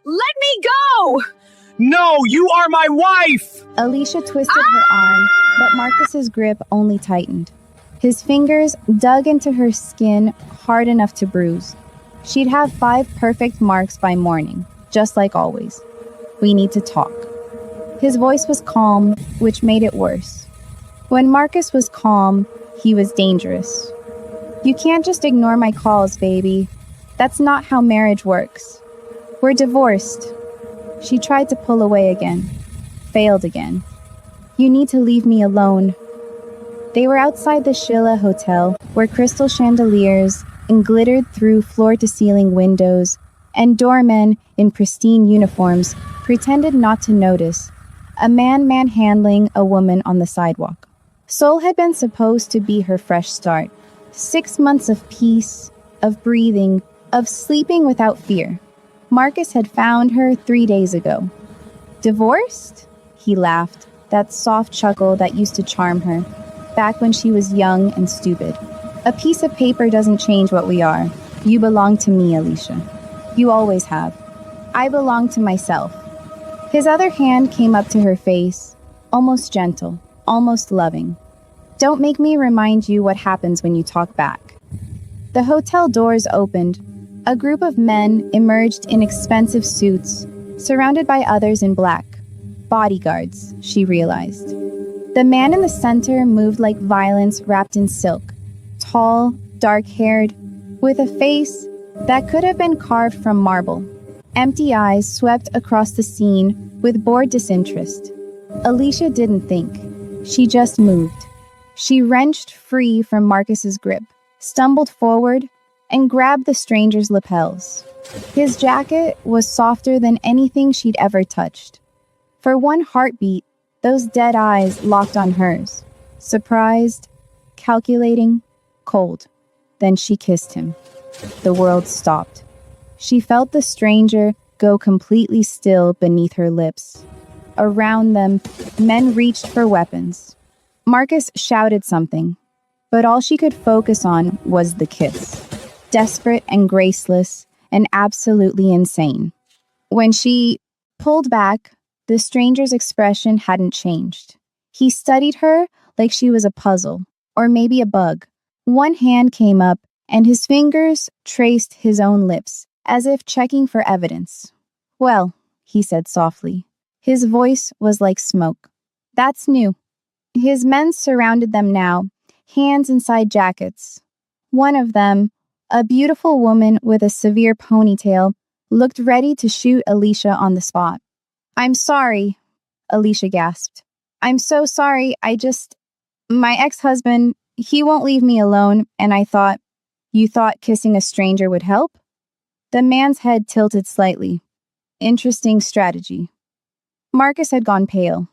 Let me go! No, you are my wife! Alicia twisted her arm, but Marcus's grip only tightened. His fingers dug into her skin hard enough to bruise. She'd have 5 perfect marks by morning, just like always. We need to talk. His voice was calm, which made it worse. When Marcus was calm, he was dangerous. You can't just ignore my calls, baby. That's not how marriage works. We're divorced. She tried to pull away again. Failed again. You need to leave me alone. They were outside the Sheila Hotel, where crystal chandeliers glittered through floor-to-ceiling windows, and doormen in pristine uniforms pretended not to notice a man manhandling a woman on the sidewalk. Seoul had been supposed to be her fresh start. 6 months of peace, of breathing, of sleeping without fear. Marcus had found her 3 days ago. Divorced? He laughed, that soft chuckle that used to charm her, back when she was young and stupid. A piece of paper doesn't change what we are. You belong to me, Alicia. You always have. I belong to myself. His other hand came up to her face, almost gentle, almost loving. Don't make me remind you what happens when you talk back. The hotel doors opened. A group of men emerged in expensive suits, surrounded by others in black. Bodyguards, she realized. The man in the center moved like violence wrapped in silk. Tall, dark-haired, with a face that could have been carved from marble. Empty eyes swept across the scene with bored disinterest. Alicia didn't think. She just moved. She wrenched free from Marcus's grip, stumbled forward, and grabbed the stranger's lapels. His jacket was softer than anything she'd ever touched. For one heartbeat, those dead eyes locked on hers. Surprised, calculating, cold. Then she kissed him. The world stopped. She felt the stranger go completely still beneath her lips. Around them, men reached for weapons. Marcus shouted something, but all she could focus on was the kiss. Desperate and graceless and absolutely insane. When she pulled back, the stranger's expression hadn't changed. He studied her like she was a puzzle, or maybe a bug. One hand came up, and his fingers traced his own lips, as if checking for evidence. Well, he said softly. His voice was like smoke. That's new. His men surrounded them now, hands inside jackets. One of them, a beautiful woman with a severe ponytail, looked ready to shoot Alicia on the spot. I'm sorry, Alicia gasped. I'm so sorry, my ex-husband, he won't leave me alone, and I thought, you thought kissing a stranger would help? The man's head tilted slightly. Interesting strategy. Marcus had gone pale.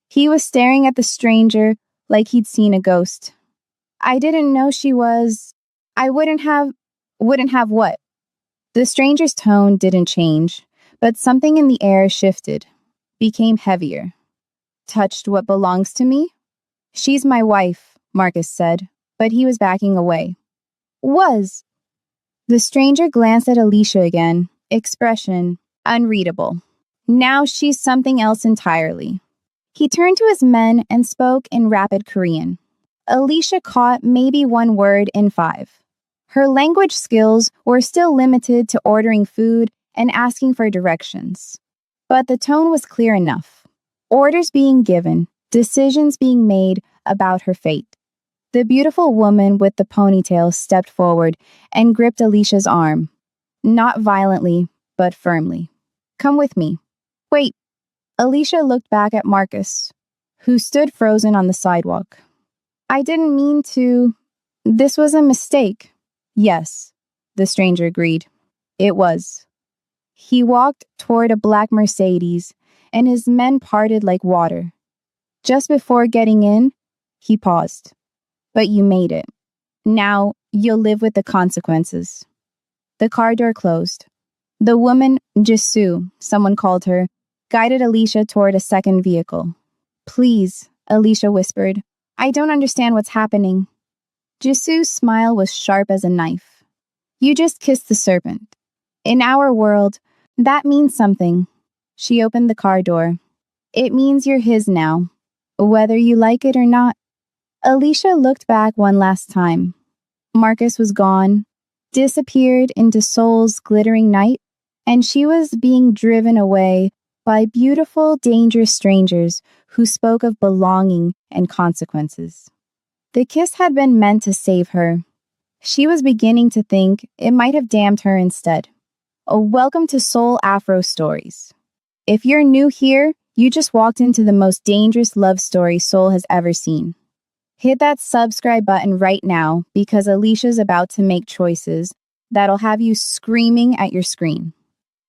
He was staring at the stranger like he'd seen a ghost. I didn't know she was... I wouldn't have what? The stranger's tone didn't change, but something in the air shifted, became heavier. Touched what belongs to me? She's my wife, Marcus said, but he was backing away. Was. The stranger glanced at Alicia again, expression unreadable. Now she's something else entirely. He turned to his men and spoke in rapid Korean. Alicia caught maybe 1 word in 5. Her language skills were still limited to ordering food and asking for directions. But the tone was clear enough. Orders being given, decisions being made about her fate. The beautiful woman with the ponytail stepped forward and gripped Alicia's arm. Not violently, but firmly. Come with me. Wait. Alicia looked back at Marcus, who stood frozen on the sidewalk. I didn't mean to... This was a mistake. Yes, the stranger agreed. It was. He walked toward a black Mercedes, and his men parted like water. Just before getting in, he paused. But you made it. Now, you'll live with the consequences. The car door closed. The woman, Jisoo, someone called her, guided Alicia toward a second vehicle. Please, Alicia whispered. I don't understand what's happening. Jisoo's smile was sharp as a knife. You just kissed the serpent. In our world, That means something. She opened the car door. It means you're his now, whether you like it or not. Alicia looked back one last time. Marcus was gone, disappeared into Seoul's glittering night, and she was being driven away by beautiful, dangerous strangers who spoke of belonging and consequences. The kiss had been meant to save her. She was beginning to think it might have damned her instead. Welcome to Seoul Afro Stories. If you're new here, you just walked into the most dangerous love story Seoul has ever seen. Hit that subscribe button right now because Alicia's about to make choices that'll have you screaming at your screen.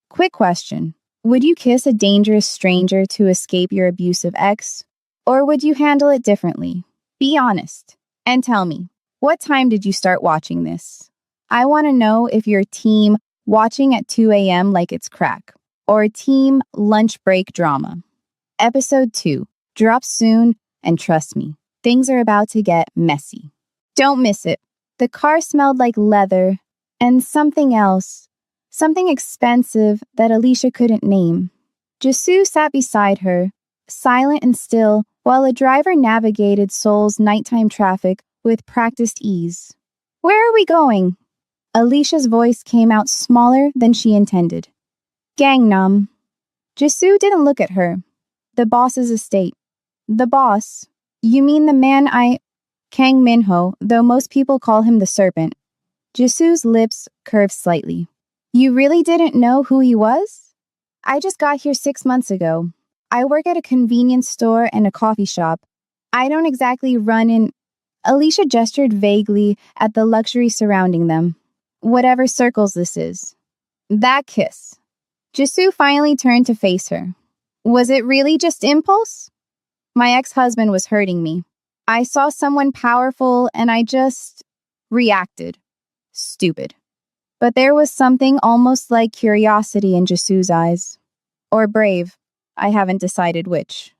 Quick question. Would you kiss a dangerous stranger to escape your abusive ex? Or would you handle it differently? Be honest and tell me, what time did you start watching this? I want to know if you're team watching at 2 a.m. like it's crack or team lunch break drama. Episode 2 drops soon, and trust me, things are about to get messy. Don't miss it. The car smelled like leather and something else, something expensive that Alicia couldn't name. Jisoo sat beside her, silent and still, while a driver navigated Seoul's nighttime traffic with practiced ease. Where are we going? Alicia's voice came out smaller than she intended. Gangnam. Jisoo didn't look at her. The boss's estate. The boss? You mean the man Kang Minho, though most people call him the Serpent. Jisoo's lips curved slightly. You really didn't know who he was? I just got here 6 months ago. I work at a convenience store and a coffee shop. I don't exactly run in... Alicia gestured vaguely at the luxury surrounding them. Whatever circles this is. That kiss. Jisoo finally turned to face her. Was it really just impulse? My ex-husband was hurting me. I saw someone powerful and I just reacted. Stupid. But there was something almost like curiosity in Jisoo's eyes. Or brave. I haven't decided which.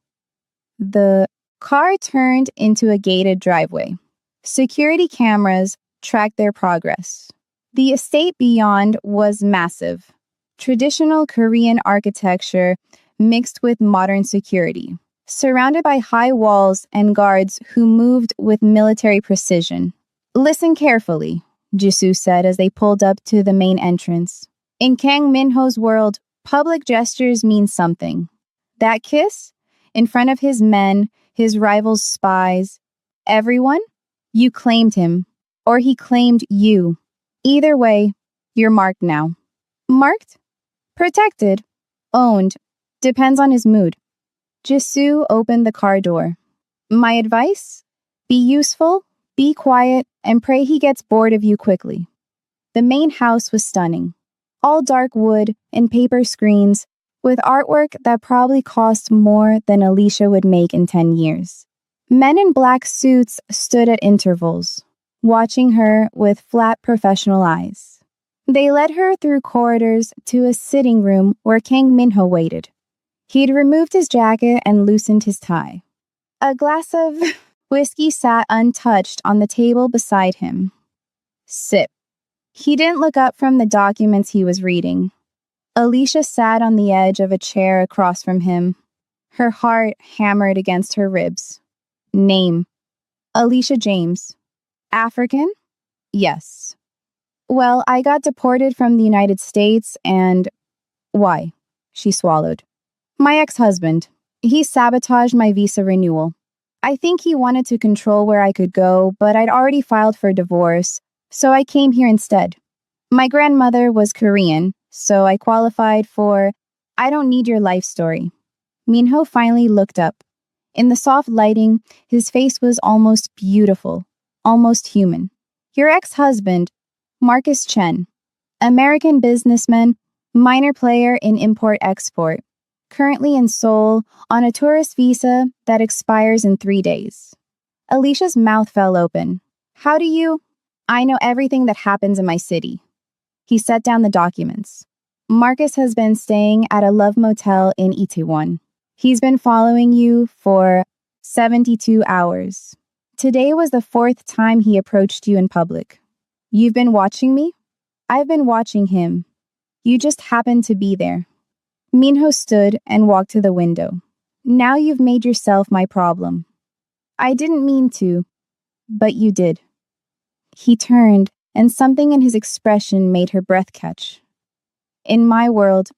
The car turned into a gated driveway. Security cameras tracked their progress. The estate beyond was massive. Traditional Korean architecture mixed with modern security, surrounded by high walls and guards who moved with military precision. Listen carefully, Jisoo said as they pulled up to the main entrance. In Kang Minho's world, public gestures mean something. That kiss? In front of his men, his rivals' spies, everyone? You claimed him, or he claimed you. Either way, you're marked now. Marked? Protected. Owned. Depends on his mood. Jisoo opened the car door. My advice? Be useful, be quiet, and pray he gets bored of you quickly. The main house was stunning. All dark wood and paper screens, with artwork that probably cost more than Alicia would make in 10 years. Men in black suits stood at intervals, watching her with flat professional eyes. They led her through corridors to a sitting room where Kang Minho waited. He'd removed his jacket and loosened his tie. A glass of whiskey sat untouched on the table beside him. Sip. He didn't look up from the documents he was reading. Alicia sat on the edge of a chair across from him. Her heart hammered against her ribs. Name. Alicia James. African? Yes. Well, I got deported from the United States and... Why? She swallowed. My ex-husband. He sabotaged my visa renewal. I think he wanted to control where I could go, but I'd already filed for divorce, so I came here instead. My grandmother was Korean, so I qualified for... I don't need your life story. Minho finally looked up. In the soft lighting, his face was almost beautiful, almost human. Your ex-husband, Marcus Chen, American businessman, minor player in import-export, currently in Seoul on a tourist visa that expires in 3 days. Alicia's mouth fell open. How do you... I know everything that happens in my city. He set down the documents. Marcus has been staying at a love motel in Itaewon. He's been following you for 72 hours. Today was the 4th time he approached you in public. You've been watching me? I've been watching him. You just happened to be there. Minho stood and walked to the window. Now you've made yourself my problem. I didn't mean to, but you did. He turned, and something in his expression made her breath catch. In my world,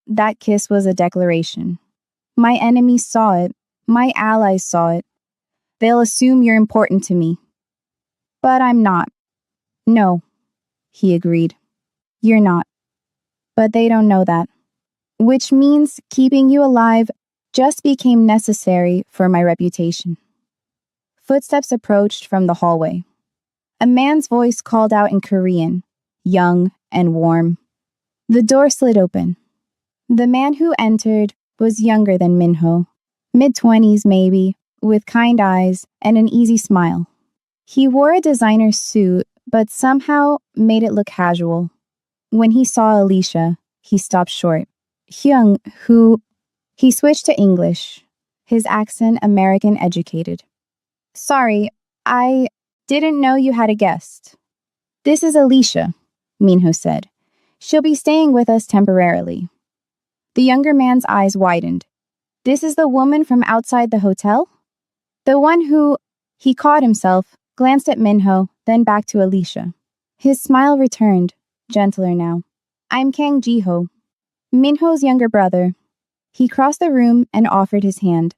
that kiss was a declaration. My enemies saw it. My allies saw it. They'll assume you're important to me. But I'm not. No, he agreed. You're not. But they don't know that. Which means keeping you alive just became necessary for my reputation. Footsteps approached from the hallway. A man's voice called out in Korean, young and warm. The door slid open. The man who entered was younger than Minho, mid-20s maybe, with kind eyes and an easy smile. He wore a designer suit, but somehow made it look casual. When he saw Alicia, he stopped short. Hyung, he switched to English, his accent American educated. Sorry, I didn't know you had a guest. This is Alicia, Minho said. She'll be staying with us temporarily. The younger man's eyes widened. This is the woman from outside the hotel? The one who, he caught himself, glanced at Minho, then back to Alicia. His smile returned, gentler now. I'm Kang Jiho, Minho's younger brother. He crossed the room and offered his hand.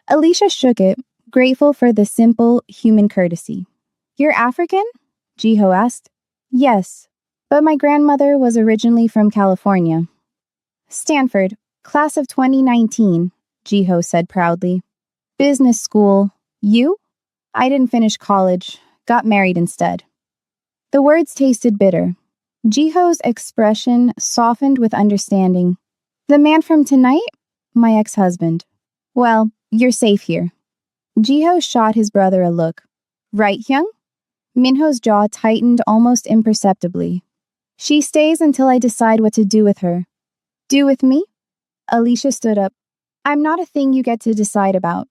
Alicia shook it, grateful for the simple human courtesy. You're African? Jiho asked. Yes, but my grandmother was originally from California. Stanford, class of 2019, Jiho said proudly. Business school. You? I didn't finish college. Got married instead. The words tasted bitter. Jiho's expression softened with understanding. The man from tonight? My ex-husband. Well, you're safe here. Jiho shot his brother a look. Right, Hyung? Minho's jaw tightened almost imperceptibly. She stays until I decide what to do with her. Do with me? Alicia stood up. I'm not a thing you get to decide about.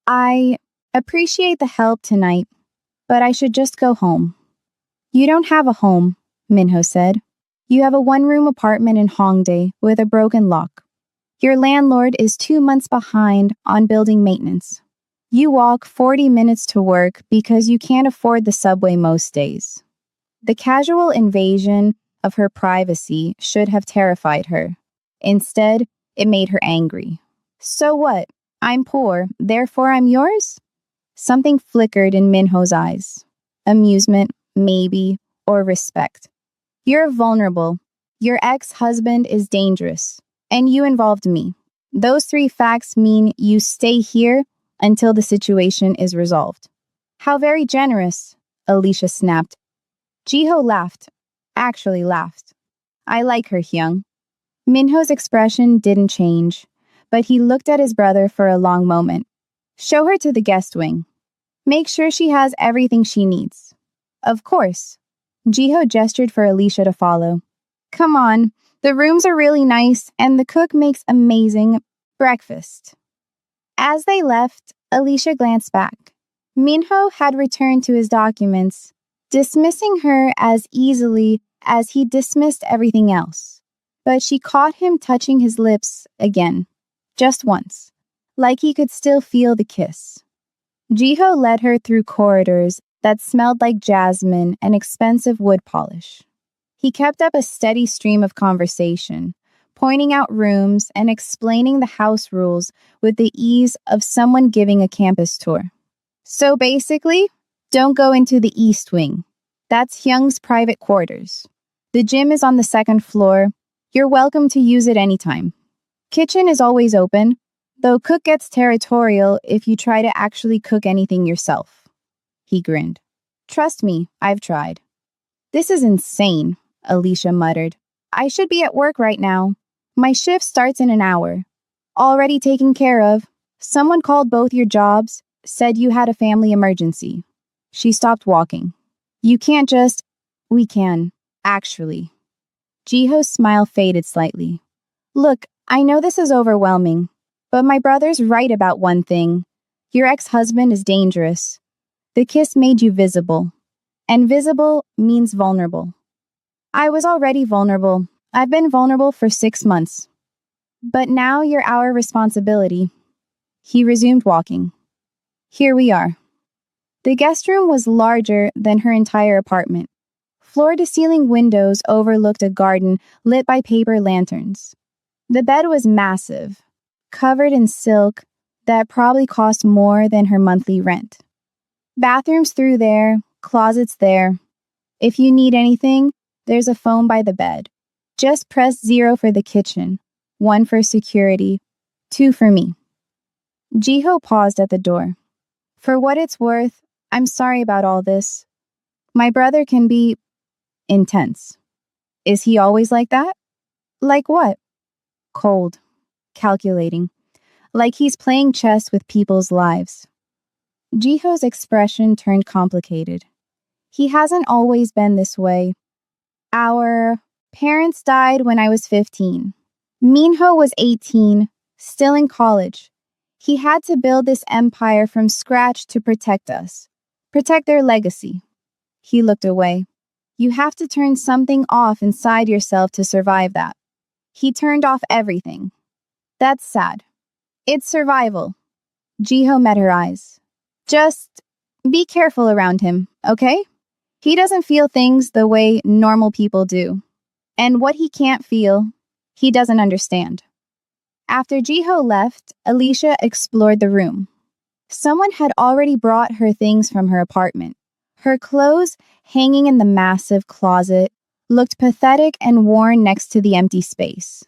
I appreciate the help tonight, but I should just go home. You don't have a home, Minho said. You have a one-room apartment in Hongdae with a broken lock. Your landlord is 2 months behind on building maintenance. You walk 40 minutes to work because you can't afford the subway most days. The casual invasion of her privacy should have terrified her. Instead, it made her angry. So what? I'm poor, therefore I'm yours? Something flickered in Minho's eyes. Amusement, maybe, or respect. You're vulnerable. Your ex-husband is dangerous. And you involved me. Those 3 facts mean you stay here until the situation is resolved. How very generous, Alicia snapped. Jiho laughed. Actually laughed. I like her, Hyung. Minho's expression didn't change, but he looked at his brother for a long moment. Show her to the guest wing. Make sure she has everything she needs. Of course. Jiho gestured for Alicia to follow. Come on, the rooms are really nice and the cook makes amazing breakfast. As they left, Alicia glanced back. Minho had returned to his documents, dismissing her as easily as he dismissed everything else. But she caught him touching his lips again, just once, like he could still feel the kiss. Jiho led her through corridors that smelled like jasmine and expensive wood polish. He kept up a steady stream of conversation, pointing out rooms and explaining the house rules with the ease of someone giving a campus tour. So basically, don't go into the East Wing. That's Hyung's private quarters. The gym is on the 2nd floor. You're welcome to use it anytime. Kitchen is always open, though cook gets territorial if you try to actually cook anything yourself. He grinned. Trust me, I've tried. This is insane, Alicia muttered. I should be at work right now. My shift starts in an hour. Already taken care of. Someone called both your jobs, said you had a family emergency. She stopped walking. You can't just... We can, actually. Jiho's smile faded slightly. Look, I know this is overwhelming, but my brother's right about one thing. Your ex-husband is dangerous. The kiss made you visible, and visible means vulnerable. I was already vulnerable. I've been vulnerable for 6 months. But now you're our responsibility. He resumed walking. Here we are. The guest room was larger than her entire apartment. Floor-to-ceiling windows overlooked a garden lit by paper lanterns. The bed was massive, covered in silk that probably cost more than her monthly rent. Bathrooms through there, closets there. If you need anything, there's a phone by the bed. Just press 0 for the kitchen, 1 for security, 2 for me. Jiho paused at the door. For what it's worth, I'm sorry about all this. My brother can be intense. Is he always like that? Like what? Cold, calculating, like he's playing chess with people's lives. Jiho's expression turned complicated. He hasn't always been this way. Our parents died when I was 15. Minho was 18, still in college. He had to build this empire from scratch to protect us, protect their legacy. He looked away. You have to turn something off inside yourself to survive that. He turned off everything. That's sad. It's survival. Jiho met her eyes. Just be careful around him, okay? He doesn't feel things the way normal people do. And what he can't feel, he doesn't understand. After Jiho left, Alicia explored the room. Someone had already brought her things from her apartment. Her clothes, hanging in the massive closet, looked pathetic and worn next to the empty space.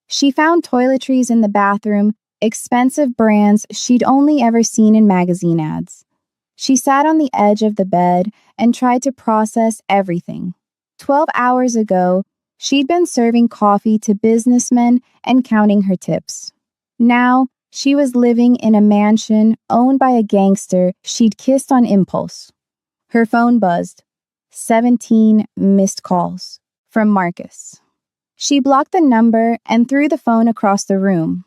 She found toiletries in the bathroom, expensive brands she'd only ever seen in magazine ads. She sat on the edge of the bed and tried to process everything. 12 hours ago, she'd been serving coffee to businessmen and counting her tips. Now, she was living in a mansion owned by a gangster she'd kissed on impulse. Her phone buzzed. 17 missed calls from Marcus. She blocked the number and threw the phone across the room.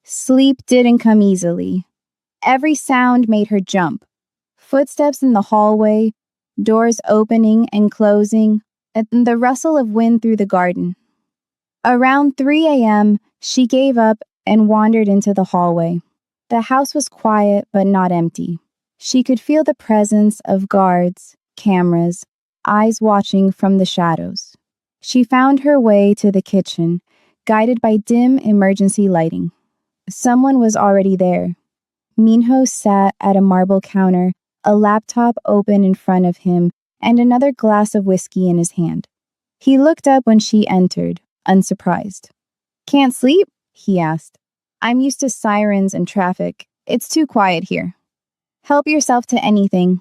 Sleep didn't come easily. Every sound made her jump. Footsteps in the hallway, doors opening and closing, and the rustle of wind through the garden. Around 3 a.m., she gave up and wandered into the hallway. The house was quiet but not empty. She could feel the presence of guards, cameras, eyes watching from the shadows. She found her way to the kitchen, guided by dim emergency lighting. Someone was already there. Minho sat at a marble counter, a laptop open in front of him, and another glass of whiskey in his hand. He looked up when she entered, unsurprised. Can't sleep? He asked. I'm used to sirens and traffic. It's too quiet here. Help yourself to anything.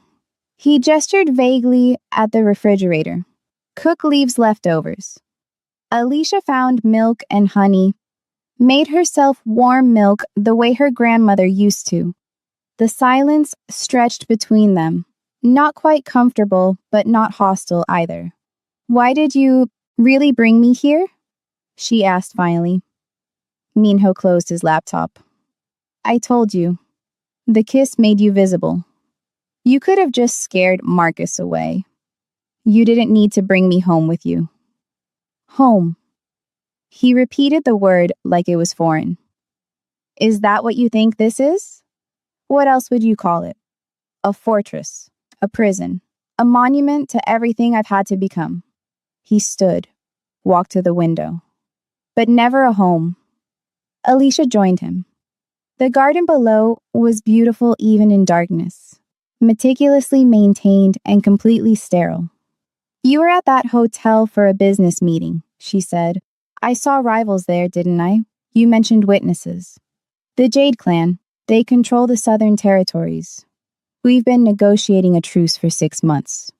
He gestured vaguely at the refrigerator. Cook leaves leftovers. Alicia found milk and honey, made herself warm milk the way her grandmother used to. The silence stretched between them, not quite comfortable, but not hostile either. Why did you really bring me here? She asked finally. Minho closed his laptop. I told you. The kiss made you visible. You could have just scared Marcus away. You didn't need to bring me home with you. Home. He repeated the word like it was foreign. Is that what you think this is? What else would you call it? A fortress, a prison, a monument to everything I've had to become. He stood, walked to the window. But never a home. Alicia joined him. The garden below was beautiful even in darkness, meticulously maintained and completely sterile. You were at that hotel for a business meeting, she said. I saw rivals there, didn't I? You mentioned witnesses. The Jade Clan, they control the southern territories. We've been negotiating a truce for 6 months.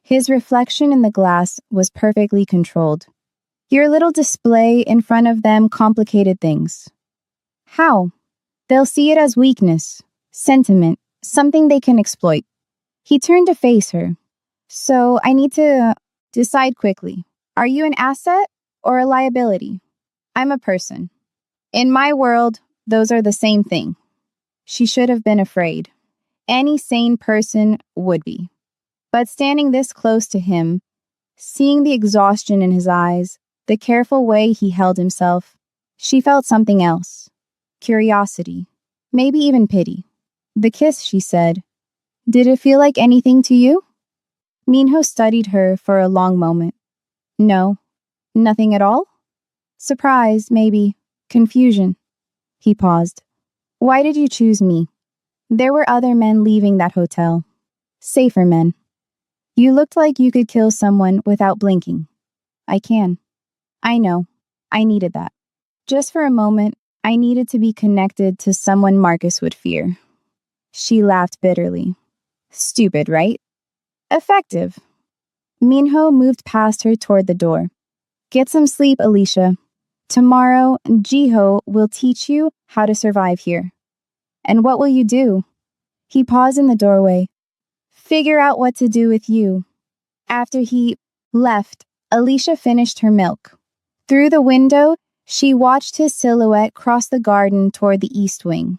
His reflection in the glass was perfectly controlled. Your little display in front of them complicated things. How? They'll see it as weakness, sentiment, something they can exploit. He turned to face her. So I need to decide quickly. Are you an asset or a liability? I'm a person. In my world, those are the same thing. She should have been afraid. Any sane person would be. But standing this close to him, seeing the exhaustion in his eyes, the careful way he held himself. She felt something else. Curiosity. Maybe even pity. The kiss, she said. Did it feel like anything to you? Minho studied her for a long moment. No. Nothing at all? Surprise, maybe. Confusion. He paused. Why did you choose me? There were other men leaving that hotel. Safer men. You looked like you could kill someone without blinking. I can. I know. I needed that. Just for a moment, I needed to be connected to someone Marcus would fear. She laughed bitterly. Stupid, right? Effective. Minho moved past her toward the door. Get some sleep, Alicia. Tomorrow, Jiho will teach you how to survive here. And what will you do? He paused in the doorway. Figure out what to do with you. After he left, Alicia finished her milk. Through the window, she watched his silhouette cross the garden toward the east wing.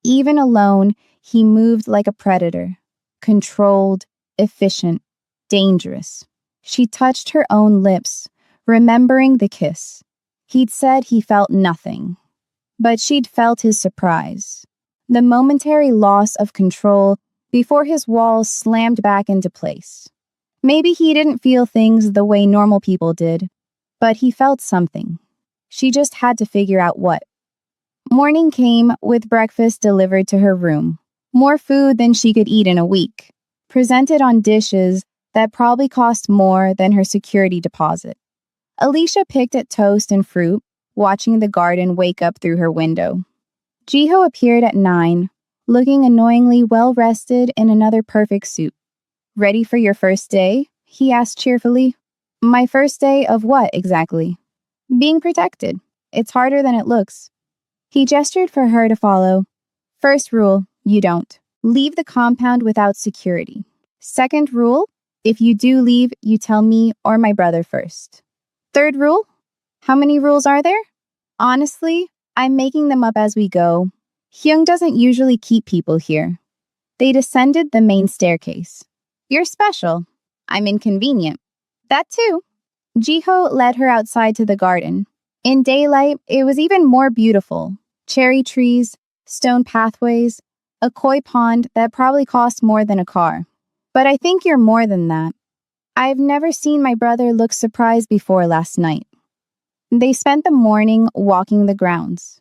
Even alone, he moved like a predator. Controlled, efficient, dangerous. She touched her own lips, remembering the kiss. He'd said he felt nothing, but she'd felt his surprise. The momentary loss of control before his walls slammed back into place. Maybe he didn't feel things the way normal people did, but he felt something. She just had to figure out what. Morning came with breakfast delivered to her room. More food than she could eat in a week, presented on dishes that probably cost more than her security deposit. Alicia picked at toast and fruit, watching the garden wake up through her window. Jiho appeared at 9, looking annoyingly well-rested in another perfect suit. Ready for your first day? He asked cheerfully. My first day of what, exactly? Being protected. It's harder than it looks. He gestured for her to follow. First rule, you don't. Leave the compound without security. Second rule, if you do leave, you tell me or my brother first. Third rule? How many rules are there? Honestly, I'm making them up as we go. Hyung doesn't usually keep people here. They descended the main staircase. You're special. I'm inconvenient. That too. Jiho led her outside to the garden. In daylight, it was even more beautiful. Cherry trees, stone pathways, a koi pond that probably cost more than a car. But I think you're more than that. I've never seen my brother look surprised before last night. They spent the morning walking the grounds.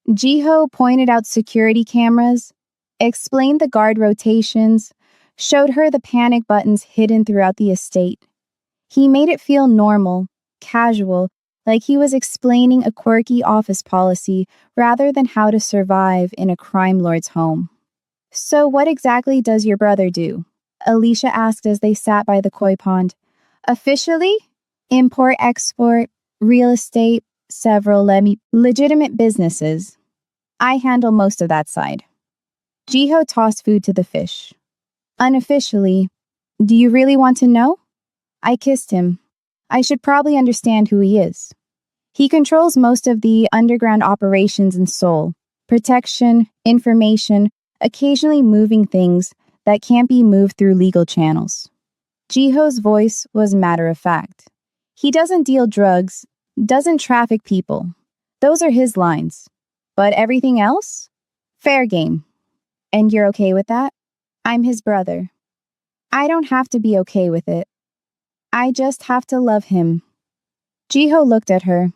Jiho pointed out security cameras, explained the guard rotations, showed her the panic buttons hidden throughout the estate. He made it feel normal, casual, like he was explaining a quirky office policy rather than how to survive in a crime lord's home. So what exactly does your brother do? Alicia asked as they sat by the koi pond. Officially, import-export, real estate, several legitimate businesses. I handle most of that side. Jiho tossed food to the fish. Unofficially, do you really want to know? I kissed him. I should probably understand who he is. He controls most of the underground operations in Seoul. Protection, information, occasionally moving things that can't be moved through legal channels. Jiho's voice was matter of fact. He doesn't deal drugs, doesn't traffic people. Those are his lines. But everything else? Fair game. And you're okay with that? I'm his brother. I don't have to be okay with it. I just have to love him. Jiho looked at her.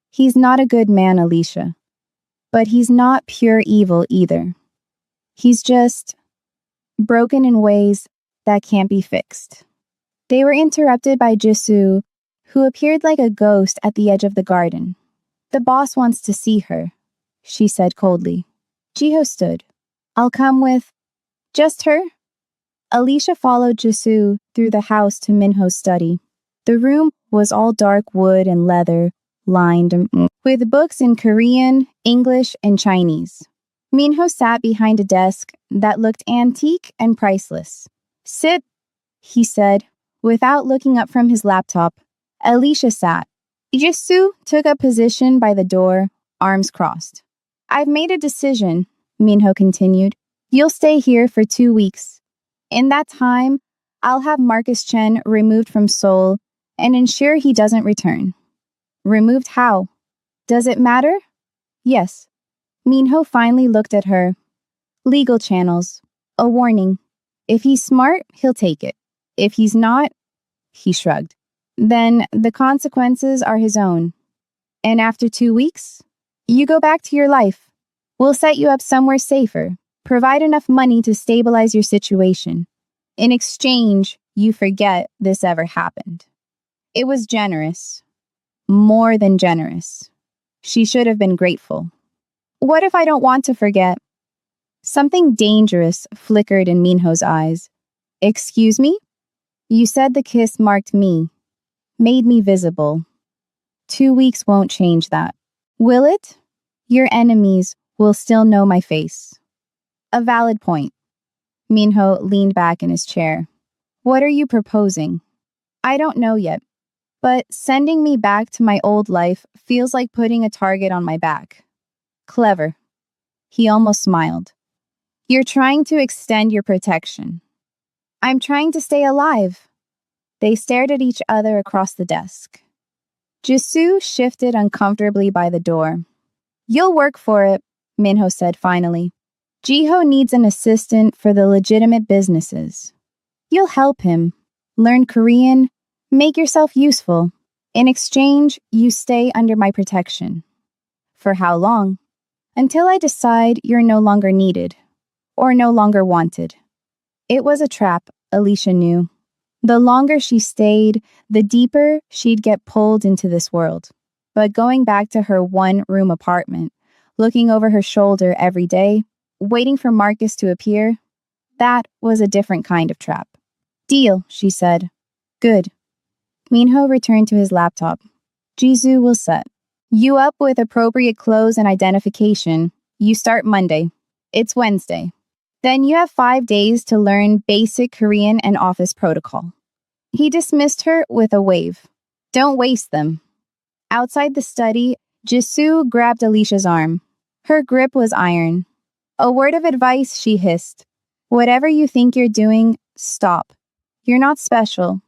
He's not a good man, Alicia. But he's not pure evil either. He's just broken in ways that can't be fixed. They were interrupted by Jisoo, who appeared like a ghost at the edge of the garden. The boss wants to see her, she said coldly. Jiho stood. I'll come with just her. Alicia followed Jisoo through the house to Minho's study. The room was all dark wood and leather, lined with books in Korean, English, and Chinese. Minho sat behind a desk that looked antique and priceless. Sit, he said, without looking up from his laptop. Alicia sat. Jisoo took a position by the door, arms crossed. I've made a decision, Minho continued. You'll stay here for 2 weeks. In that time, I'll have Marcus Chen removed from Seoul and ensure he doesn't return. Removed how? Does it matter? Yes. Minho finally looked at her. Legal channels. A warning. If he's smart, he'll take it. If he's not, he shrugged. Then the consequences are his own. And after 2 weeks, you go back to your life. We'll set you up somewhere safer. Provide enough money to stabilize your situation. In exchange, you forget this ever happened. It was generous. More than generous. She should have been grateful. What if I don't want to forget? Something dangerous flickered in Minho's eyes. Excuse me? You said the kiss marked me, made me visible. 2 weeks won't change that. Will it? Your enemies will still know my face. A valid point. Minho leaned back in his chair. What are you proposing? I don't know yet, but sending me back to my old life feels like putting a target on my back. Clever. He almost smiled. You're trying to extend your protection. I'm trying to stay alive. They stared at each other across the desk. Jisoo shifted uncomfortably by the door. You'll work for it, Minho said finally. Jiho needs an assistant for the legitimate businesses. You'll help him, learn Korean, make yourself useful. In exchange, you stay under my protection. For how long? Until I decide you're no longer needed, or no longer wanted. It was a trap, Alicia knew. The longer she stayed, the deeper she'd get pulled into this world. But going back to her one-room apartment, looking over her shoulder every day, waiting for Marcus to appear, that was a different kind of trap. Deal, she said. Good. Minho returned to his laptop. Jisoo will set. You up with appropriate clothes and identification. You start Monday. It's Wednesday. Then you have 5 days to learn basic Korean and office protocol. He dismissed her with a wave. Don't waste them. Outside the study, Jisoo grabbed Alicia's arm. Her grip was iron. A word of advice, she hissed. Whatever you think you're doing, stop. You're not special.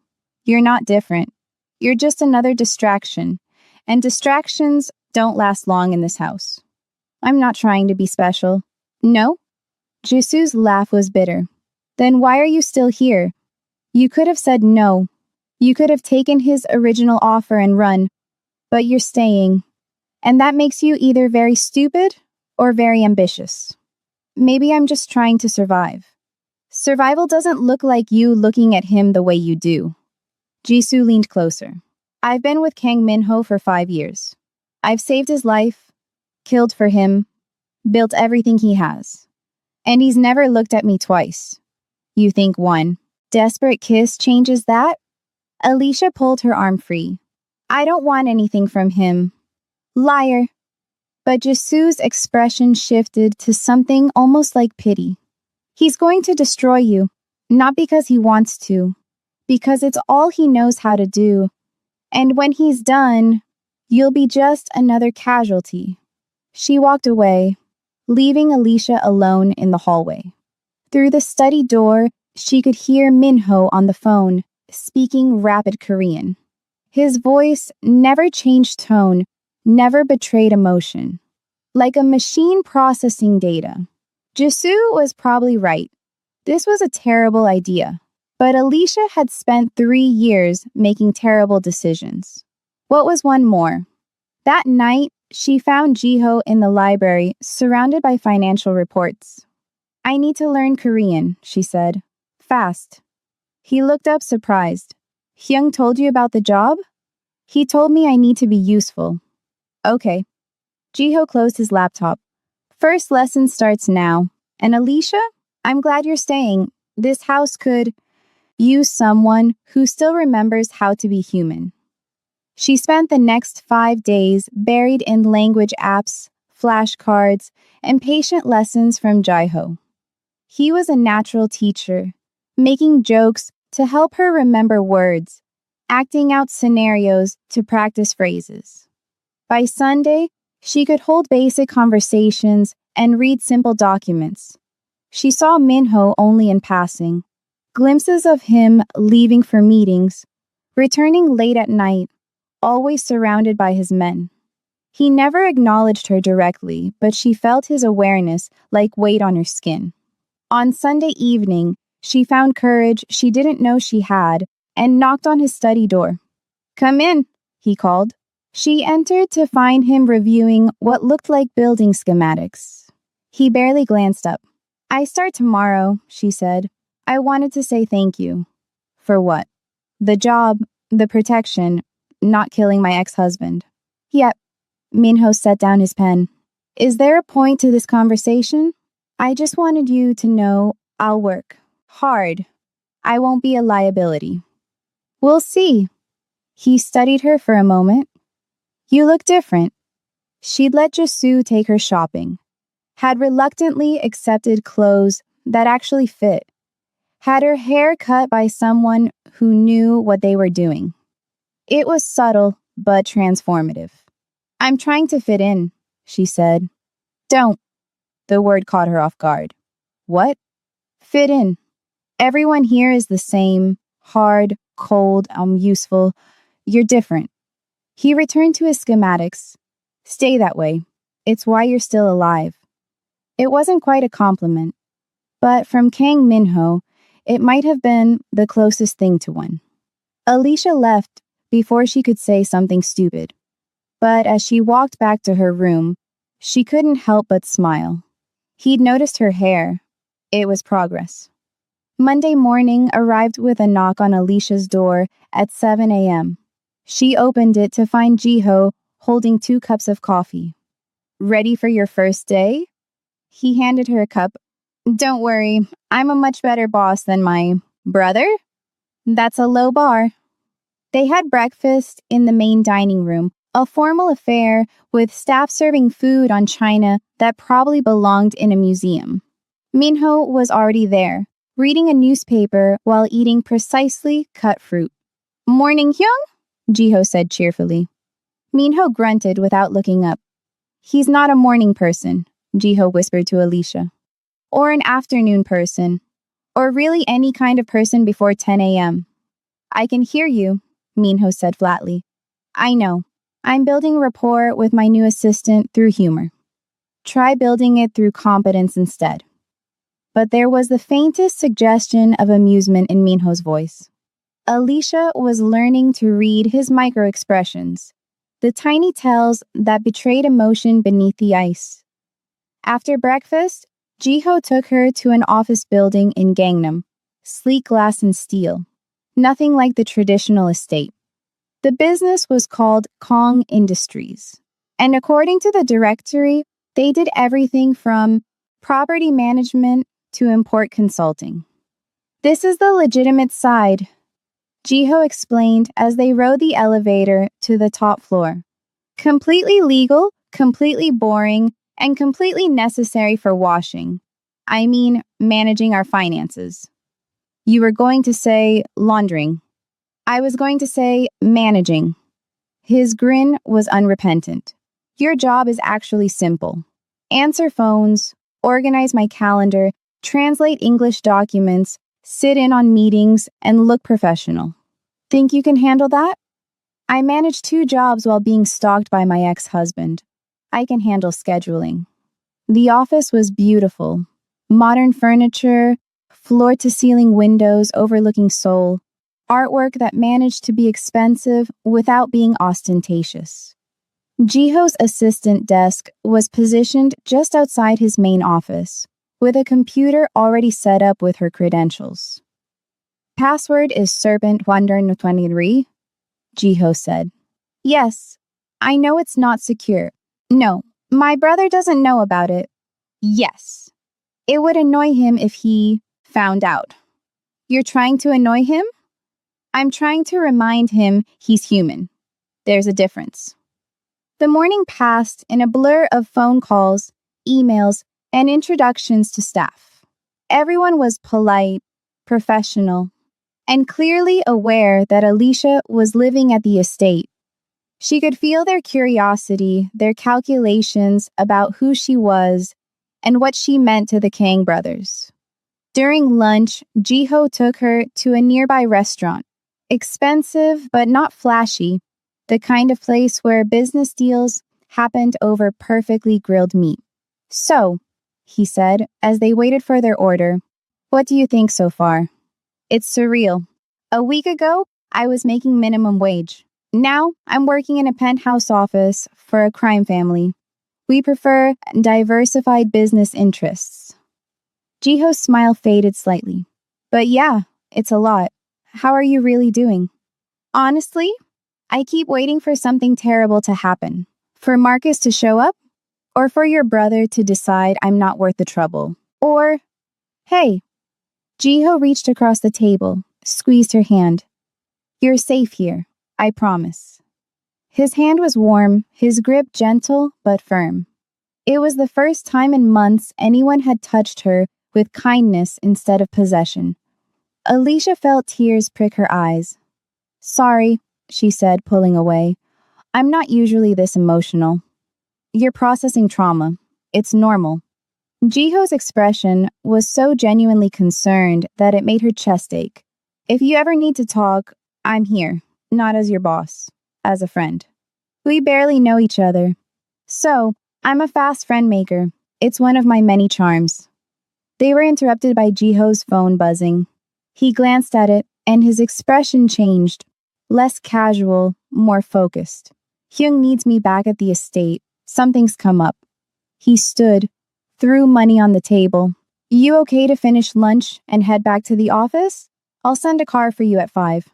You're not different. You're just another distraction. And distractions don't last long in this house. I'm not trying to be special. No? Jisoo's laugh was bitter. Then why are you still here? You could have said no. You could have taken his original offer and run. But you're staying. And that makes you either very stupid or very ambitious. Maybe I'm just trying to survive. Survival doesn't look like you looking at him the way you do. Jisoo leaned closer. I've been with Kang Minho for 5 years. I've saved his life, killed for him, built everything he has. And he's never looked at me twice. You think one desperate kiss changes that? Alicia pulled her arm free. I don't want anything from him. Liar. But Jisoo's expression shifted to something almost like pity. He's going to destroy you, not because he wants to, because it's all he knows how to do. And when he's done, you'll be just another casualty. She walked away, leaving Alicia alone in the hallway. Through the study door, she could hear Minho on the phone, speaking rapid Korean. His voice never changed tone, never betrayed emotion. Like a machine processing data. Jisoo was probably right. This was a terrible idea. But Alicia had spent 3 years making terrible decisions. What was one more? That night, she found Jiho in the library, surrounded by financial reports. I need to learn Korean, she said. Fast. He looked up surprised. Hyung told you about the job? He told me I need to be useful. Okay. Jiho closed his laptop. First lesson starts now. And Alicia, I'm glad you're staying. This house could use someone who still remembers how to be human. She spent the next 5 days buried in language apps, flashcards, and patient lessons from Jiho. He was a natural teacher, making jokes to help her remember words, acting out scenarios to practice phrases. By Sunday, she could hold basic conversations and read simple documents. She saw Minho only in passing, glimpses of him leaving for meetings, returning late at night, always surrounded by his men. He never acknowledged her directly, but she felt his awareness like weight on her skin. On Sunday evening, she found courage she didn't know she had and knocked on his study door. "Come in," he called. She entered to find him reviewing what looked like building schematics. He barely glanced up. "I start tomorrow," she said. "I wanted to say thank you." "For what?" "The job, the protection, not killing my ex-husband." "Yep." Minho set down his pen. "Is there a point to this conversation? I just wanted you to know I'll work hard. I won't be a liability." "We'll see." He studied her for a moment. "You look different." She'd let Jasoo take her shopping, had reluctantly accepted clothes that actually fit, had her hair cut by someone who knew what they were doing. It was subtle but transformative. "I'm trying to fit in," she said. "Don't." The word caught her off guard. "What?" "Fit in. Everyone here is the same. Hard, cold, useful. You're different." He returned to his schematics. "Stay that way. It's why you're still alive." It wasn't quite a compliment, but from Kang Minho, it might have been the closest thing to one. Alicia left before she could say something stupid, but as she walked back to her room, she couldn't help but smile. He'd noticed her hair. It was progress. Monday morning arrived with a knock on Alicia's door at 7 a.m. She opened it to find Jiho holding 2 cups of coffee. "Ready for your first day?" He handed her a cup. "Don't worry, I'm a much better boss than my brother." "That's a low bar." They had breakfast in the main dining room, a formal affair with staff serving food on china that probably belonged in a museum. Minho was already there, reading a newspaper while eating precisely cut fruit. "Morning, Hyung?" Jiho said cheerfully. Minho grunted without looking up. "He's not a morning person," Jiho whispered to Alicia. "Or an afternoon person. Or really any kind of person before 10 a.m. "I can hear you," Minho said flatly. "I know. I'm building rapport with my new assistant through humor. Try building it through competence instead." But there was the faintest suggestion of amusement in Minho's voice. Alicia was learning to read his micro-expressions, the tiny tells that betrayed emotion beneath the ice. After breakfast, Jiho took her to an office building in Gangnam, sleek glass and steel, nothing like the traditional estate. The business was called Kong Industries, and according to the directory, they did everything from property management to import consulting. "This is the legitimate side," Jiho explained as they rode the elevator to the top floor. "Completely legal, completely boring, and completely necessary for washing. I mean, managing our finances." "You were going to say laundering." "I was going to say managing." His grin was unrepentant. "Your job is actually simple. Answer phones, organize my calendar, translate English documents, sit in on meetings, and look professional. Think you can handle that?" "I managed 2 jobs while being stalked by my ex-husband. I can handle scheduling." The office was beautiful. Modern furniture, floor-to-ceiling windows overlooking Seoul, artwork that managed to be expensive without being ostentatious. Jiho's assistant desk was positioned just outside his main office, with a computer already set up with her credentials. "Password is Serpent 123, Jiho said. "Yes, I know it's not secure. No, my brother doesn't know about it. Yes. It would annoy him if he found out." "You're trying to annoy him?" "I'm trying to remind him he's human. There's a difference." The morning passed in a blur of phone calls, emails, and introductions to staff. Everyone was polite, professional, and clearly aware that Alicia was living at the estate. She could feel their curiosity, their calculations about who she was and what she meant to the Kang brothers. During lunch, Jiho took her to a nearby restaurant. Expensive, but not flashy. the kind of place where business deals happened over perfectly grilled meat. "So," he said, as they waited for their order, "what do you think so far?" "It's surreal. A week ago, I was making minimum wage. Now, I'm working in a penthouse office for a crime family. We prefer diversified business interests." Jiho's smile faded slightly. "But yeah, it's a lot. How are you really doing?" "Honestly, I keep waiting for something terrible to happen. For Marcus to show up, or for your brother to decide I'm not worth the trouble. Or, hey." Jiho reached across the table, squeezed her hand. "You're safe here, I promise." His hand was warm, his grip gentle but firm. It was the first time in months anyone had touched her with kindness instead of possession. Alicia felt tears prick her eyes. "Sorry," she said, pulling away. "I'm not usually this emotional." "You're processing trauma. It's normal." Jiho's expression was so genuinely concerned that it made her chest ache. "If you ever need to talk, I'm here, not as your boss, as a friend. We barely know each other. So, I'm a fast friend maker. It's one of my many charms." They were interrupted by Jiho's phone buzzing. He glanced at it, and his expression changed. Less casual, more focused. "Hyung needs me back at the estate. Something's come up." He stood, threw money on the table. "You okay to finish lunch and head back to the office? I'll send a car for you at 5.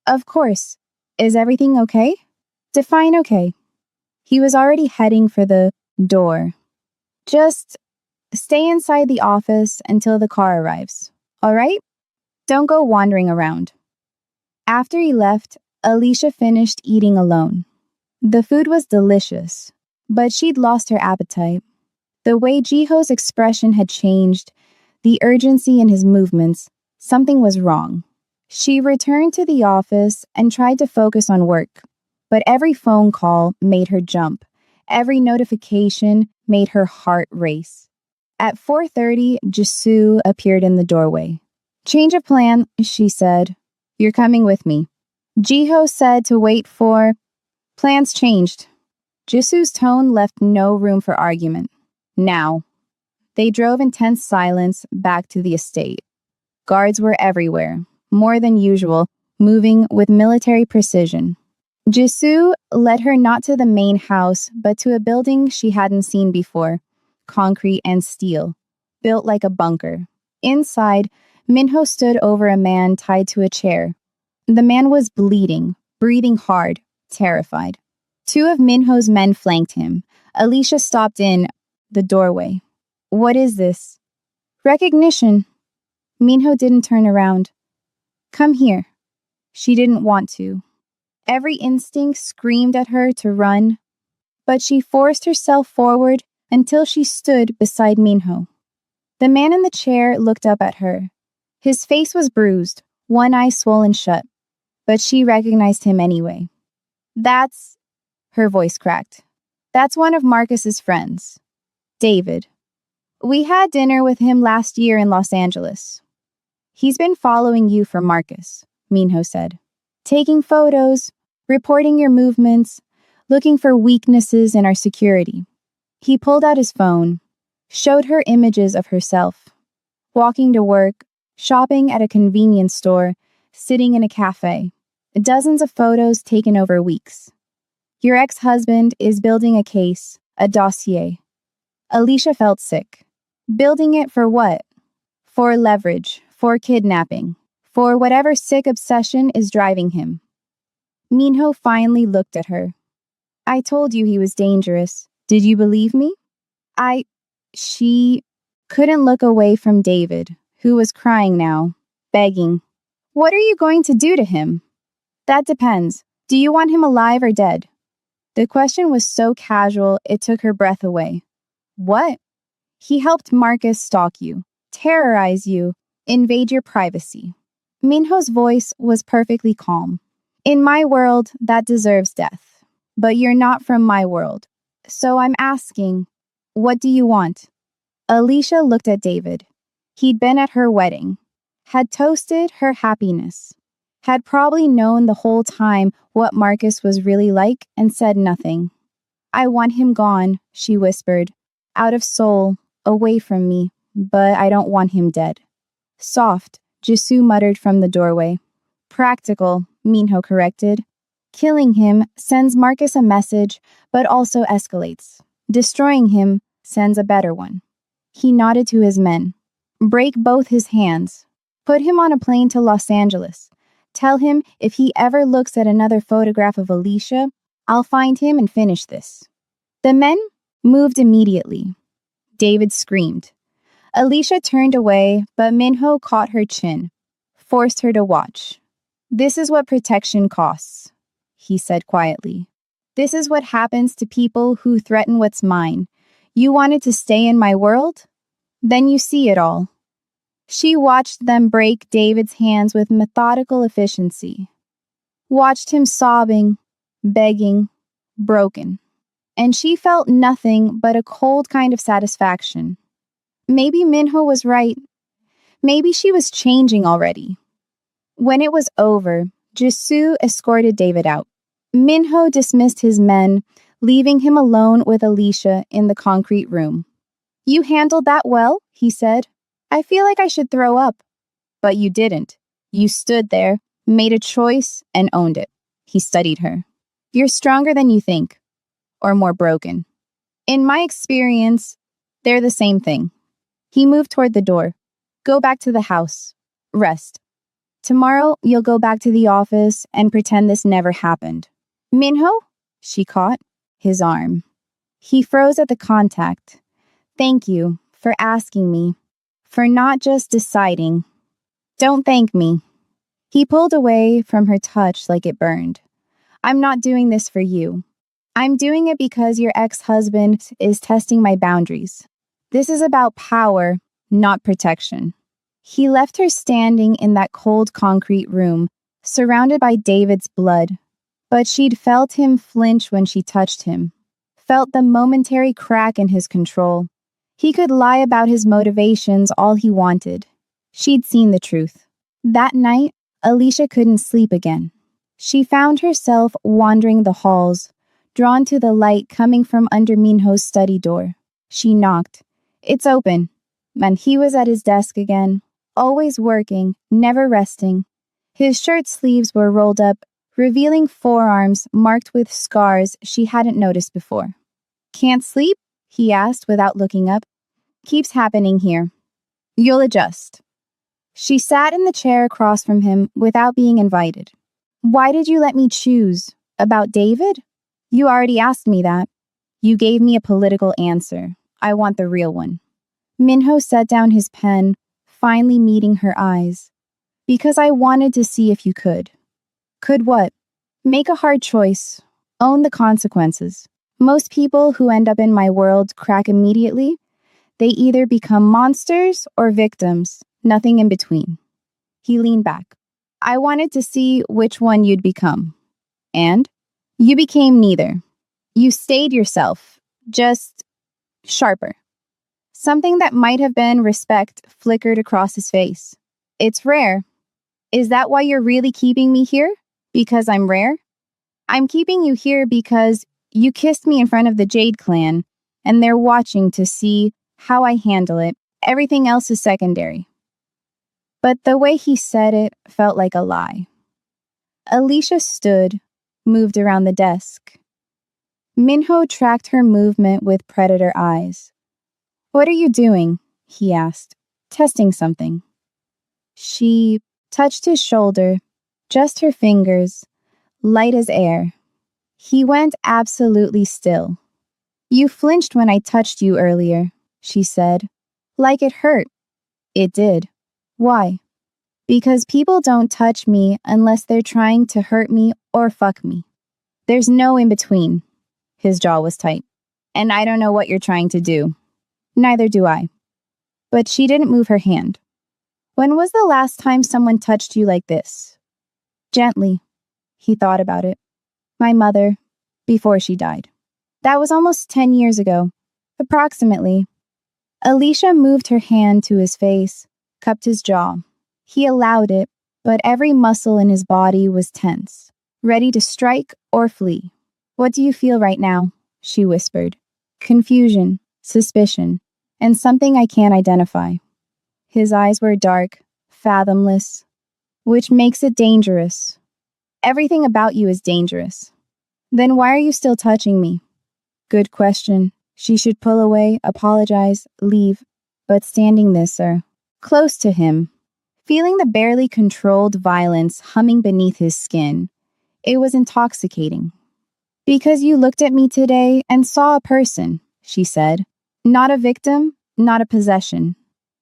"Of course. Is everything okay?" "Define okay." He was already heading for the door. "Just stay inside the office until the car arrives. All right? Don't go wandering around." After he left, Alicia finished eating alone. The food was delicious, but she'd lost her appetite. The way Jiho's expression had changed, the urgency in his movements, something was wrong. She returned to the office and tried to focus on work, but every phone call made her jump. Every notification made her heart race. At 4:30, Jisoo appeared in the doorway. "Change of plan," she said. "You're coming with me." Jiho said to wait for... Plans changed. Jisoo's tone left no room for argument. Now. They drove in tense silence back to the estate. Guards were everywhere, more than usual, moving with military precision. Jisoo led her not to the main house, but to a building she hadn't seen before, concrete and steel, built like a bunker. Inside, Minho stood over a man tied to a chair. The man was bleeding, breathing hard, terrified. 2 of Minho's men flanked him. Alicia stopped in the doorway. "What is this?" "Recognition." Minho didn't turn around. "Come here." She didn't want to. Every instinct screamed at her to run, but she forced herself forward until she stood beside Minho. The man in the chair looked up at her. His face was bruised, one eye swollen shut, but she recognized him anyway. "That's..." Her voice cracked. "That's one of Marcus's friends, David. We had dinner with him last year in Los Angeles." "He's been following you for Marcus," Minho said. "Taking photos, reporting your movements, looking for weaknesses in our security." He pulled out his phone, showed her images of herself, walking to work, shopping at a convenience store, sitting in a cafe. Dozens of photos taken over weeks. "Your ex-husband is building a case, a dossier." Alicia felt sick. Building it for what? For leverage, for kidnapping, for whatever sick obsession is driving him. Minho finally looked at her. "I told you he was dangerous. Did you believe me?" She couldn't look away from David, who was crying now, begging. "What are you going to do to him?" "That depends. Do you want him alive or dead?" The question was so casual, it took her breath away. "What?" "He helped Marcus stalk you, terrorize you, invade your privacy." Minho's voice was perfectly calm. "In my world, that deserves death. But you're not from my world. So I'm asking, what do you want?" Alicia looked at David. He'd been at her wedding, had toasted her happiness, had probably known the whole time what Marcus was really like and said nothing. I want him gone, she whispered, out of soul, away from me, but I don't want him dead. Soft, Jisoo muttered from the doorway. Practical, Minho corrected. Killing him sends Marcus a message, but also escalates. Destroying him sends a better one. He nodded to his men. Break both his hands. Put him on a plane to Los Angeles. Tell him if he ever looks at another photograph of Alicia, I'll find him and finish this. The men moved immediately. David screamed. Alicia turned away, but Minho caught her chin, forced her to watch. This is what protection costs, he said quietly. This is what happens to people who threaten what's mine. You wanted to stay in my world? Then you see it all. She watched them break David's hands with methodical efficiency. Watched him sobbing, begging, broken. And she felt nothing but a cold kind of satisfaction. Maybe Minho was right. Maybe she was changing already. When it was over, Jisoo escorted David out. Minho dismissed his men, leaving him alone with Alicia in the concrete room. You handled that well, he said. I feel like I should throw up. But you didn't. You stood there, made a choice, and owned it. He studied her. You're stronger than you think. Or more broken. In my experience, they're the same thing. He moved toward the door. Go back to the house. Rest. Tomorrow, you'll go back to the office and pretend this never happened. Minho? She caught his arm. He froze at the contact. Thank you for asking me. For not just deciding. Don't thank me. He pulled away from her touch like it burned. I'm not doing this for you. I'm doing it because your ex-husband is testing my boundaries. This is about power, not protection. He left her standing in that cold concrete room, surrounded by David's blood. But she'd felt him flinch when she touched him. Felt the momentary crack in his control. He could lie about his motivations all he wanted. She'd seen the truth. That night, Alicia couldn't sleep again. She found herself wandering the halls, drawn to the light coming from under Minho's study door. She knocked. It's open. And he was at his desk again, always working, never resting. His shirt sleeves were rolled up, revealing forearms marked with scars she hadn't noticed before. Can't sleep? He asked without looking up. Keeps happening here. You'll adjust. She sat in the chair across from him without being invited. Why did you let me choose? About David? You already asked me that. You gave me a political answer. I want the real one. Minho set down his pen, finally meeting her eyes. Because I wanted to see if you could. Could what? Make a hard choice. Own the consequences. Most people who end up in my world crack immediately. They either become monsters or victims, nothing in between. He leaned back. I wanted to see which one you'd become. And? You became neither. You stayed yourself, just sharper. Something that might have been respect flickered across his face. It's rare. Is that why you're really keeping me here? Because I'm rare? I'm keeping you here because you kissed me in front of the Jade clan, and they're watching to see how I handle it. Everything else is secondary. But the way he said it felt like a lie. Alicia stood, moved around the desk. Minho tracked her movement with predator eyes. What are you doing? He asked, testing something. She touched his shoulder, just her fingers, light as air. He went absolutely still. You flinched when I touched you earlier, she said. Like it hurt. It did. Why? Because people don't touch me unless they're trying to hurt me or fuck me. There's no in between. His jaw was tight. And I don't know what you're trying to do. Neither do I. But she didn't move her hand. When was the last time someone touched you like this? Gently. He thought about it. My mother, before she died. That was almost 10 years ago. Approximately. Alicia moved her hand to his face, cupped his jaw. He allowed it, but every muscle in his body was tense, ready to strike or flee. "What do you feel right now?" she whispered. "Confusion, suspicion, and something I can't identify." His eyes were dark, fathomless, which makes it dangerous. "Everything about you is dangerous." "Then why are you still touching me?" "Good question." She should pull away, apologize, leave, but standing there, close to him, feeling the barely controlled violence humming beneath his skin, it was intoxicating. "Because you looked at me today and saw a person," she said. "Not a victim, not a possession.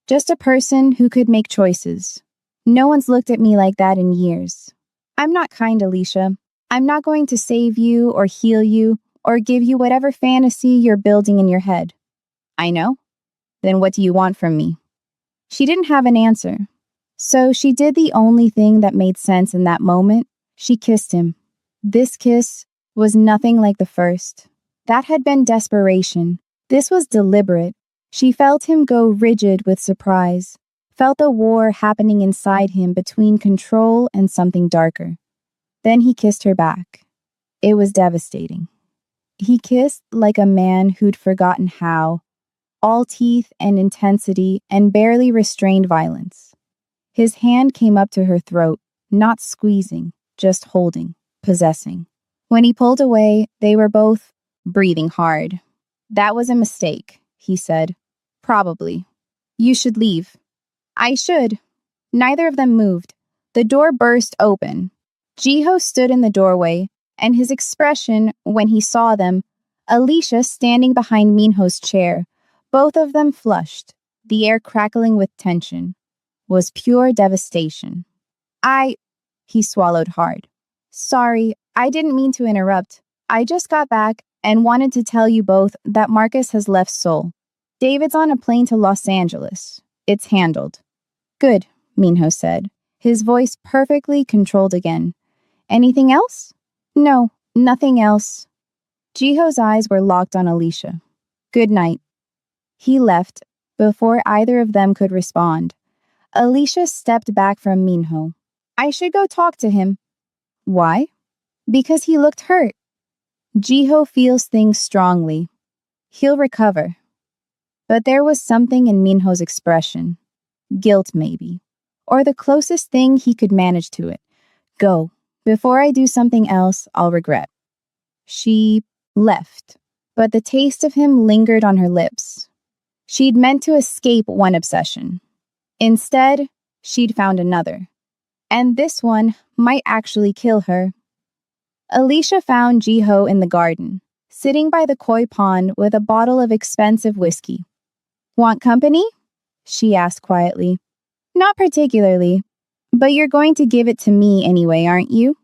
Just a person who could make choices. No one's looked at me like that in years. I'm not kind, Alicia. I'm not going to save you or heal you or give you whatever fantasy you're building in your head." "I know. Then what do you want from me?" She didn't have an answer. So she did the only thing that made sense in that moment. She kissed him. This kiss was nothing like the first. That had been desperation. This was deliberate. She felt him go rigid with surprise, felt a war happening inside him between control and something darker. Then he kissed her back. It was devastating. He kissed like a man who'd forgotten how, all teeth and intensity and barely restrained violence. His hand came up to her throat, not squeezing, just holding, possessing. When he pulled away, they were both breathing hard. "That was a mistake," he said. "Probably. You should leave." "I should." Neither of them moved. The door burst open. Jiho stood in the doorway, and his expression when he saw them, Alicia standing behind Minho's chair, both of them flushed, the air crackling with tension, was pure devastation. He swallowed hard. "Sorry, I didn't mean to interrupt. I just got back and wanted to tell you both that Marcus has left Seoul. David's on a plane to Los Angeles. It's handled." "Good," Minho said, his voice perfectly controlled again. "Anything else?" "No, nothing else." Jiho's eyes were locked on Alicia. "Good night." He left before either of them could respond. Alicia stepped back from Minho. "I should go talk to him." "Why?" "Because he looked hurt." Jiho feels things strongly. He'll recover. But there was something in Minho's expression. Guilt, maybe. Or the closest thing he could manage to it. "Go. Before I do something else, I'll regret." She left, but the taste of him lingered on her lips. She'd meant to escape one obsession. Instead, she'd found another. And this one might actually kill her. Alicia found Jiho in the garden, sitting by the koi pond with a bottle of expensive whiskey. "Want company?" she asked quietly. "Not particularly, but you're going to give it to me anyway, aren't you?"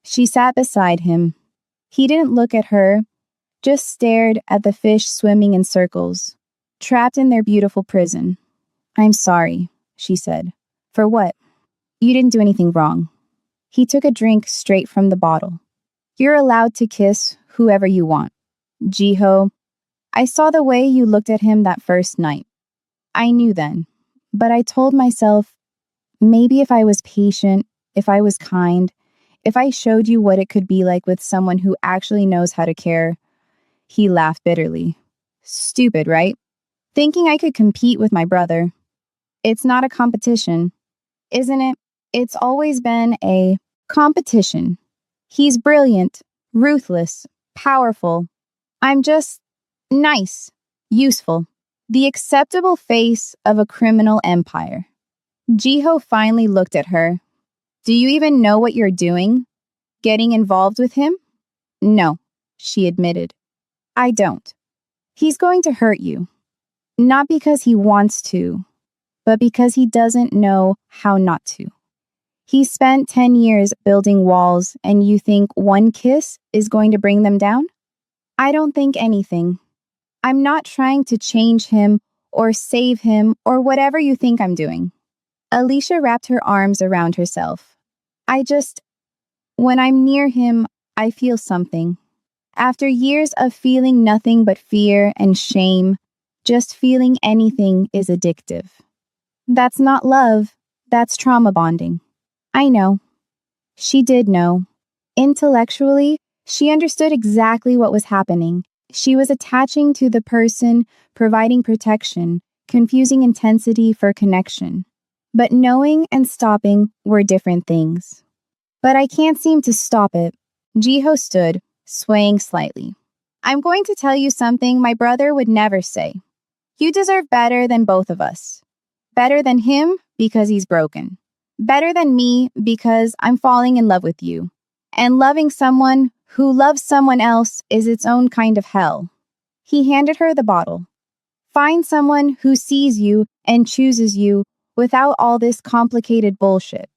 She sat beside him. He didn't look at her, just stared at the fish swimming in circles, trapped in their beautiful prison. "I'm sorry," she said. "For what?" "You didn't do anything wrong." He took a drink straight from the bottle. "You're allowed to kiss whoever you want." "Jiho, I saw the way you looked at him that first night. I knew then, but I told myself, maybe if I was patient, if I was kind, if I showed you what it could be like with someone who actually knows how to care." He laughed bitterly. "Stupid, right? Thinking I could compete with my brother. It's not a competition, isn't it? It's always been a competition. He's brilliant, ruthless, powerful. I'm just nice, useful. The acceptable face of a criminal empire." Jiho finally looked at her. "Do you even know what you're doing? Getting involved with him?" "No," she admitted. "I don't. He's going to hurt you. Not because he wants to, but because he doesn't know how not to. He spent 10 years building walls, and you think one kiss is going to bring them down? I don't think anything. I'm not trying to change him or save him or whatever you think I'm doing." Alicia wrapped her arms around herself. When I'm near him, I feel something. After years of feeling nothing but fear and shame, just feeling anything is addictive. That's not love, that's trauma bonding." I know. She did know. Intellectually, she understood exactly what was happening. She was attaching to the person, providing protection, confusing intensity for connection. But knowing and stopping were different things. But I can't seem to stop it. Jiho stood, swaying slightly. I'm going to tell you something my brother would never say. You deserve better than both of us. Better than him because he's broken. Better than me because I'm falling in love with you. And loving someone who loves someone else is its own kind of hell. He handed her the bottle. Find someone who sees you and chooses you without all this complicated bullshit.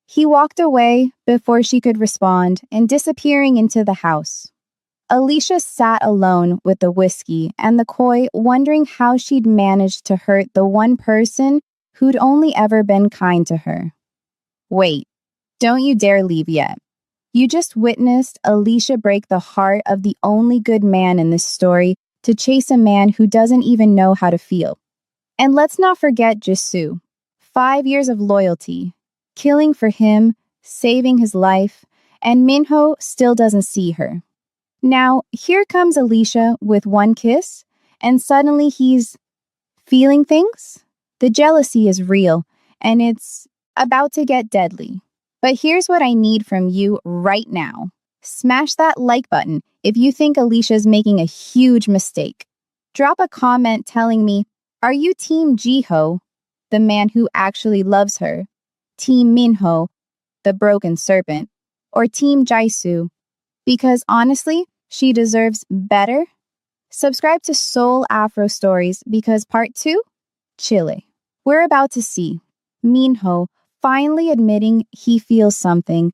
He walked away before she could respond and disappearing into the house. Alicia sat alone with the whiskey and the koi, wondering how she'd managed to hurt the one person who'd only ever been kind to her. Wait, don't you dare leave yet. You just witnessed Alicia break the heart of the only good man in this story to chase a man who doesn't even know how to feel. And let's not forget Jisoo. 5 years of loyalty, killing for him, saving his life, and Minho still doesn't see her. Now, here comes Alicia with one kiss, and suddenly he's feeling things? The jealousy is real, and it's about to get deadly. But here's what I need from you right now. Smash that like button if you think Alicia's making a huge mistake. Drop a comment telling me, are you Team Jiho, the man who actually loves her, Team Minho, the broken serpent, or Team Jisoo? Because honestly, she deserves better. Subscribe to Soul Afro Stories because part 2, Chile. We're about to see Minho finally admitting he feels something.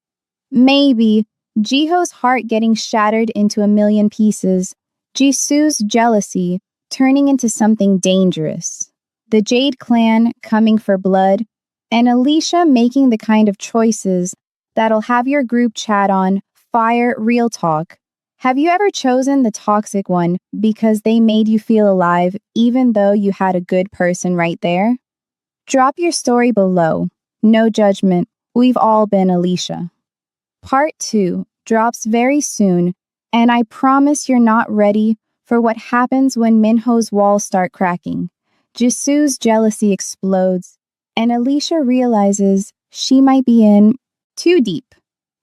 Maybe Jiho's heart getting shattered into a million pieces. Jisoo's jealousy turning into something dangerous. The Jade clan coming for blood. And Alicia making the kind of choices that'll have your group chat on Fire Real Talk. Have you ever chosen the toxic one because they made you feel alive even though you had a good person right there? Drop your story below. No judgment. We've all been Alicia. Part 2 drops very soon, and I promise you're not ready for what happens when Minho's walls start cracking. Jisoo's jealousy explodes, and Alicia realizes she might be in too deep.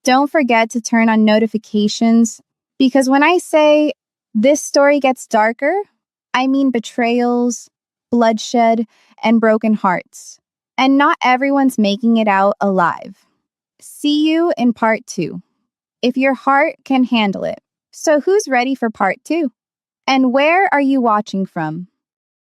Don't forget to turn on notifications, because when I say this story gets darker, I mean betrayals, bloodshed, and broken hearts. And not everyone's making it out alive. See you in part 2. If your heart can handle it. So who's ready for part 2? And where are you watching from?